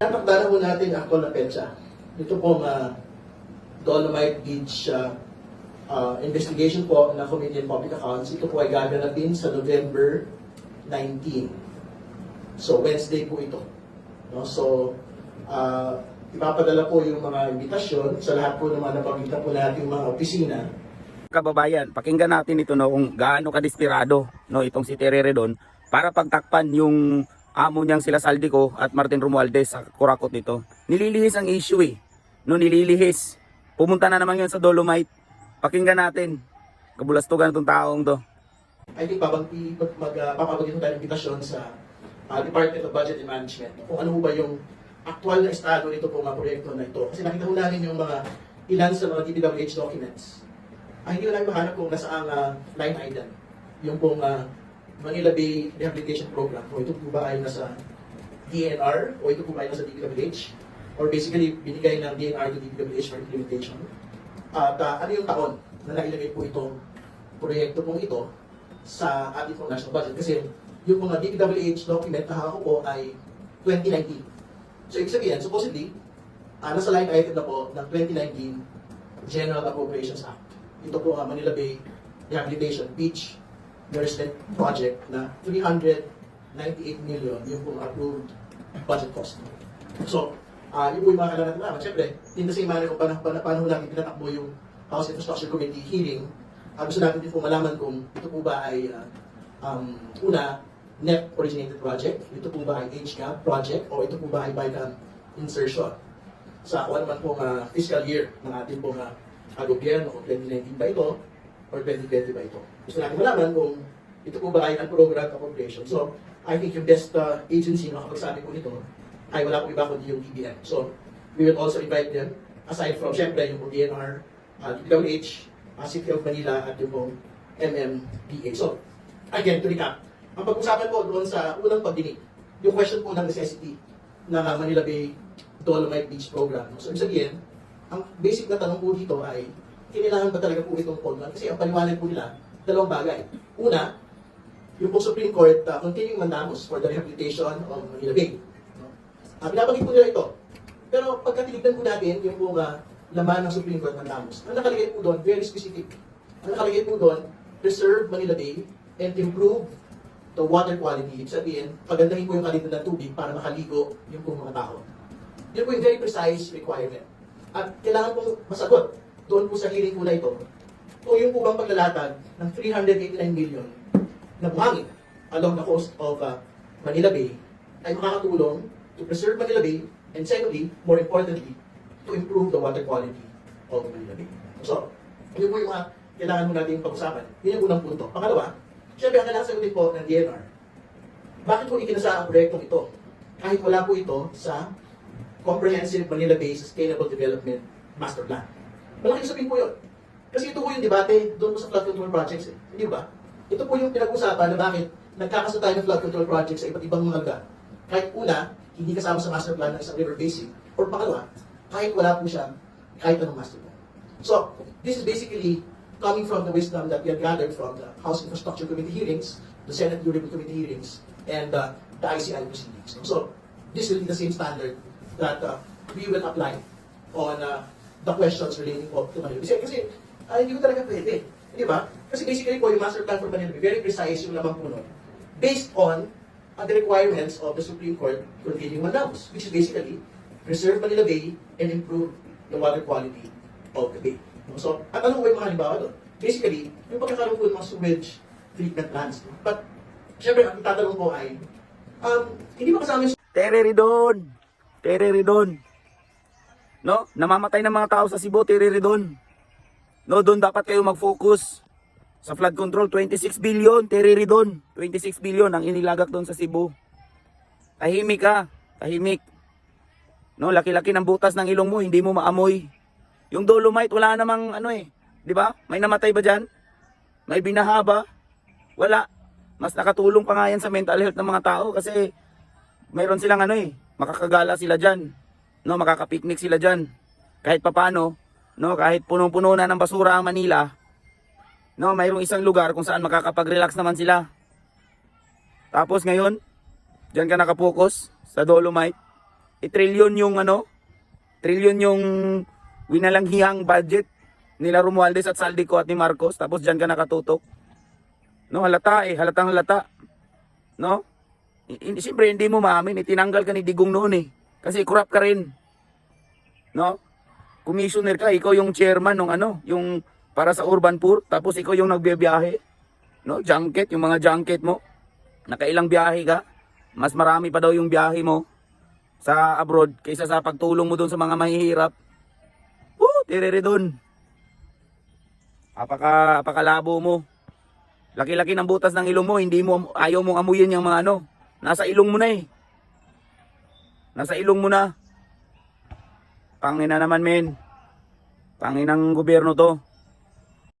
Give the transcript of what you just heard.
Natakda na po natin ang actual na petsa. Ito pong Dolomite Beach investigation po ng Committee on Public Accounts. Ito po ay gaganapin sa November 19. So, Wednesday po ito. No? So, ipapadala po yung mga invitasyon sa lahat po naman na pagkita po natin yung mga opisina. Kababayan, pakinggan natin ito no, kung gaano kadesperado no, itong si Tereredon para pagtakpan yung amo niyang sila Saldico at Martin Romualdez sa kurakot nito. Nililihis ang issue eh. No, nililihis. Pumunta na naman yun sa Dolomite. Pakinggan natin. Kabulastugan itong taong to. I think papabagin ko tayo ng invitasyon sa Department of Budget and Management kung ano ba yung aktual na estado nito po mga proyekto na ito. Kasi nakita ko namin yung mga ilan sa mga DPWH documents. Hindi ko lang mahanap kung nasaang line item. Yung pong Manila Bay Rehabilitation Program. O ito po ba ay nasa DNR o ito po ba ay nasa DPWH? Or basically, binigay ng DNR to DPWH for implementation. At ano yung taon na nailagay po itong proyekto pong ito sa ating pong national budget? Kasi yung mga DPWH document na hawak ko po ay 2019. So, ibig sabihin, supposedly, nasa line item na po ng 2019 General Appropriations Act. Ito po ang Manila Bay Rehabilitation Beach Nourishment Project na 398 million yung pong approved budget cost. So, yun po yung mga kailangan natin. Siyempre, in the same manner kung paano natin pinatakbo yung House Infrastructure Committee hearing, gusto natin din po malaman kung ito po ba ay una, net originated project, ito po ba ay HCAP project, o ito po ba ay BICAM insertion sa kung ano man pong fiscal year ng ating pong gobyerno, kung 2019 ba ito or 2020 ba ito. Gusto natin malaman kung ito po ba ay unprogrammed appropriation. So, I think yung best agency na makapagsabi po nito ay wala pong iba kundi yung DBM. So, we will also invite them, aside from, syempre, yung DNR, DPWH, City of Manila, at yung pong MMDA. So, again, to recap, ang pag-usapan po doon sa unang pagdinig, yung question po ng necessity ng Manila Bay Dolomite Beach Program. So, ibig sabihin, ang basic na tanong po dito ay, kailangan ba talaga po itong program? Kasi ang paliwanag po nila, dalawang bagay. Una, yung po Supreme Court continuing mandamus for the rehabilitation of Manila Bay. Binabanggit po nila ito. Pero pagka tinignan po natin yung po laman ng Supreme Court mandamus, ang nakalagay po doon, very specific. Ang nakalagay po doon, preserve Manila Bay and improve the water quality. Ibig sabihin, pagandahin po yung kalidad ng tubig para makaligo yung po mga tao. Yun po yung very precise requirement. At kailangan pong masagot doon po sa hearing po na ito o yung po bang paglalatag ng 389 million na buhangin along the coast of Manila Bay ay makakatulong to preserve Manila Bay and secondly, more importantly, to improve the water quality of Manila Bay. So, yun po yung kailangan mo natin pag-usapan. Yun yung unang punto. Pangalawa, siyempre ang kailangan sagutin po ng DNR, bakit po ikinasa ang proyektong ito kahit wala po ito sa Comprehensive Manila Bay Sustainable Development Master Plan? Malaking sabihin po yun. Kasi ito po yung debate doon po sa flood control projects. Hindi ba? Ito po yung pinag-usapan na bakit nagkakaso tayo ng flood control projects sa iba't ibang mga lugar. Kahit una, hindi kasama sa master plan ng isang river basin. Or pangalawa, kahit wala po siya, kahit anong master plan. So, this is basically coming from the wisdom that we have gathered from the House Infrastructure Committee hearings, the Senate Durable Committee hearings, and the ICI proceedings. So, this will be the same standard that we will apply on the questions relating to Manila Bay. Kasi hindi ko talaga pwede. Di ba? Kasi basically po yung master plan for Manila Bay, very precise yung lamang po nun, based on the requirements of the Supreme Court continuing mandamus, which is basically preserve Manila Bay and improve the water quality of the bay. So, at ano po yung mga halimbawa doon? Basically, yung pagkakaroon po ng mga sewage treatment plants. But, syempre, ang tatanong po ay, hindi ba kasama yung Tereredon. No? Namamatay ng mga tao sa Cebu, Tereredon. No, doon dapat kayo mag-focus. Sa flood control, 26 billion, Tereredon. 26 billion ang inilagak doon sa Cebu. Tahimik ka, tahimik. No, laki-laki ng butas ng ilong mo, hindi mo maamoy. Yung Dolomite, wala namang di ba? May namatay ba diyan? May binaha ba? Wala. Mas nakatulong pa nga yan sa mental health ng mga tao kasi mayroon silang makakagala sila diyan. No, makaka-picnic sila diyan. Kahit papaano, no, kahit punong-puno na ng basura ang Manila, no, mayroong isang lugar kung saan makakapag-relax naman sila. Tapos ngayon, diyan ka nakapokus sa Dolomite. trilyon yung ano, trilyon yung winalanghihang budget nila Romualdez at Saldico at ni Marcos, tapos dyan ka nakatutok. No, halata eh, halatang halata. No? Siyempre hindi mo maamin, tinanggal ka ni Digong noon eh. Kasi corrupt ka rin. No? Commissioner ka, ikaw yung chairman ng ano, yung para sa Urban Poor, tapos ikaw yung nagbibiyahe. No, junket, yung mga junket mo. Nakailang biyahe ka. Mas marami pa daw yung biyahe mo sa abroad kaysa sa pagtulong mo doon sa mga mahihirap. Tirere doon. Apakalabo mo. Laki-laki ng butas ng ilong mo, hindi mo ayaw mong amuyin yung mga ano. Nasa ilong mo na eh. Nasa ilong mo na. Pangina naman men. Panginang gobyerno to.